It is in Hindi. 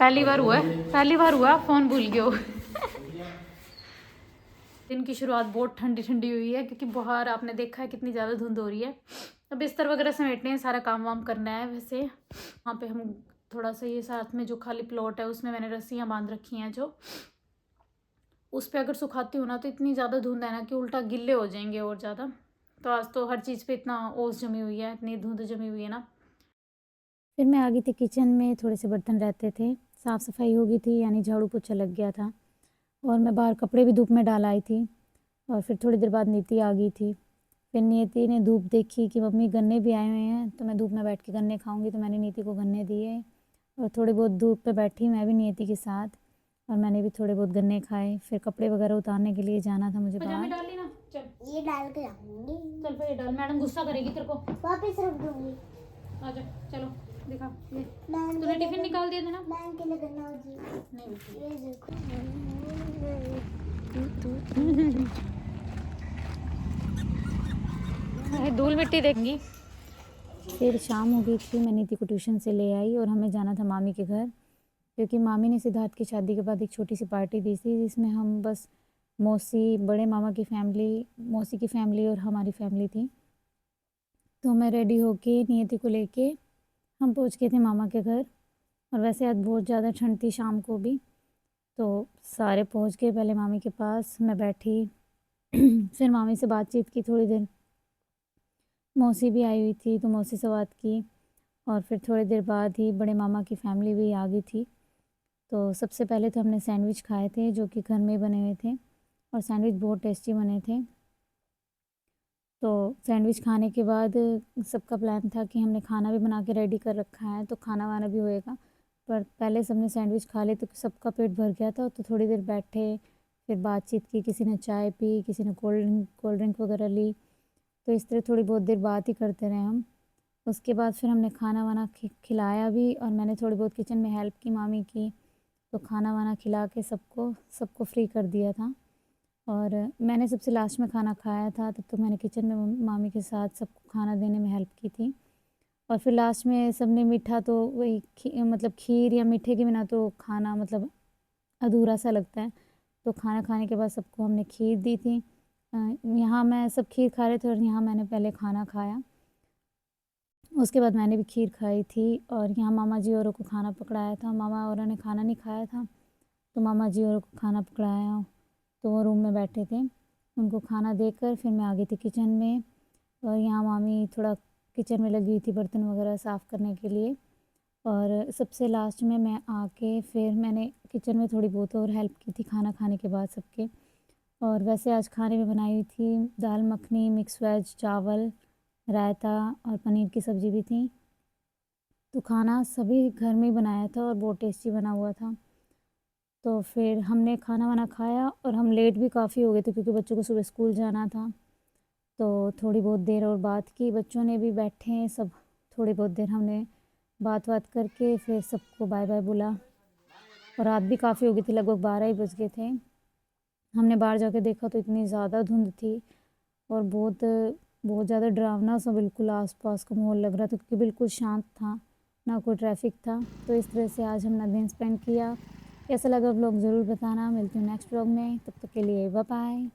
पहली बार हुआ फ़ोन भूल गए हो। दिन की शुरुआत बहुत ठंडी ठंडी हुई है क्योंकि बाहर आपने देखा है कितनी ज़्यादा धुंध हो रही है। अब बिस्तर वगैरह समेटने हैं, सारा काम वाम करना है। वैसे वहाँ पे हम थोड़ा सा ये साथ में जो खाली प्लॉट है उसमें मैंने रस्सियाँ बांध रखी हैं, जो उस पर अगर सुखाती हूँ ना तो इतनी ज़्यादा धुंध है ना कि उल्टा गिल्ले हो जाएंगे और ज़्यादा। तो आज तो हर चीज़ पे इतना ओस जमी हुई है, इतनी धुंध जमी हुई है ना। फिर मैं आ गई थी किचन में, थोड़े से बर्तन रहते थे, साफ़ सफाई हो गई थी, यानी झाड़ू पोछा लग गया था। और मैं बाहर कपड़े भी धूप में डाल आई थी। और फिर थोड़ी देर बाद नीति आ गई थी। फिर नीति ने धूप देखी कि मम्मी गन्ने भी आए हुए हैं तो मैं धूप में बैठ के गन्ने खाऊंगी, तो मैंने नीति को गन्ने दिए। और थोड़ी बहुत धूप पे बैठी मैं भी नीति के साथ, और मैंने भी थोड़े बहुत गन्ने खाए। फिर कपड़े वगैरह उतारने के लिए जाना था मुझे बाहर। डाल ना, चल ये डाल के रखूंगी। चल फिर डाल, मैडम गुस्सा करेगी तेरे को। वापस रख दूंगी। आजा चलो दिखा, ये तूने टिफिन निकाल दिया था ना। मैम के लिए करना होगी। नहीं ये देखो। धूल मिट्टी देखेंगी। फिर शाम हो गई थी, मैं नीति को ट्यूशन से ले आई और हमें जाना था मामी के घर, क्योंकि मामी ने सिद्धार्थ की शादी के बाद एक छोटी सी पार्टी दी थी जिसमें हम बस मौसी, बड़े मामा की फैमिली, मौसी की फैमिली और हमारी फैमिली थी। तो मैं रेडी होके नियति को लेके हम पहुंच गए थे मामा के घर। और वैसे आज बहुत ज़्यादा ठंड थी शाम को भी, तो सारे पहुंच गए। पहले मामी के पास मैं बैठी। फिर मामी से बातचीत की थोड़ी देर, मौसी भी आई हुई थी तो मौसी से बात की। और फिर थोड़ी देर बाद ही बड़े मामा की फैमिली भी आ गई थी। तो सबसे पहले तो हमने सैंडविच खाए थे जो कि घर में बने हुए थे, और सैंडविच बहुत टेस्टी बने थे। तो सैंडविच खाने के बाद सबका प्लान था कि हमने खाना भी बना के रेडी कर रखा है तो खाना वाना भी होएगा, पर पहले सबने सैंडविच खा लिए तो सबका पेट भर गया था। तो थोड़ी देर बैठे, फिर बातचीत की, किसी ने चाय पी, किसी ने कोल्ड ड्रिंक वगैरह ली। तो इस तरह थोड़ी बहुत देर बात ही करते रहे हम। उसके बाद फिर हमने खाना वाना खिलाया भी, और मैंने थोड़ी बहुत किचन में हेल्प की मामी की। तो खाना वाना खिला के सबको सबको फ्री कर दिया था। और मैंने सबसे लास्ट में खाना खाया था, तब तो मैंने किचन में मामी के साथ सबको खाना देने में हेल्प की थी। और फिर लास्ट में सबने मीठा, तो वही मतलब खीर या मीठे के बिना तो खाना मतलब अधूरा सा लगता है। तो खाना खाने के बाद सबको हमने खीर दी थी। यहाँ मैं सब खीर खा रहे थे और यहाँ मैंने पहले खाना खाया, उसके बाद मैंने भी खीर खाई थी। और यहाँ मामा जी औरों को खाना पकड़ाया था, मामा औरों ने खाना नहीं खाया था तो मामा जी औरों को खाना पकड़ाया। तो वो रूम में बैठे थे, उनको खाना देकर फिर मैं आ गई थी किचन में। और यहाँ मामी थोड़ा किचन में लगी हुई थी बर्तन वगैरह साफ़ करने के लिए। और सबसे लास्ट में मैं आके फिर मैंने किचन में थोड़ी बहुत और हेल्प की थी खाना खाने के बाद सबके। और वैसे आज खाने में बनाई हुई थी दाल मखनी, मिक्स वेज, चावल, रायता और पनीर की सब्ज़ी भी थी। तो खाना सभी घर में ही बनाया था और बहुत टेस्टी बना हुआ था। तो फिर हमने खाना वाना खाया और हम लेट भी काफ़ी हो गए थे क्योंकि बच्चों को सुबह स्कूल जाना था। तो थोड़ी बहुत देर और बात की, बच्चों ने भी बैठे हैं सब, थोड़ी बहुत देर हमने बात करके फिर सबको बाय बाय बोला। और रात भी काफ़ी हो गई थी, लगभग 12 ही बज गए थे। हमने बाहर जाके देखा तो इतनी ज़्यादा धुंध थी और बहुत बहुत ज़्यादा डरावना सा बिल्कुल आसपास का माहौल लग रहा था, क्योंकि बिल्कुल शांत था, ना कोई ट्रैफिक था। तो इस तरह से आज हमने दिन स्पेंड किया। कैसा लगा व्लॉग ज़रूर बताना। मिलती हूँ नेक्स्ट व्लॉग में, तब तक के लिए बाय बाय।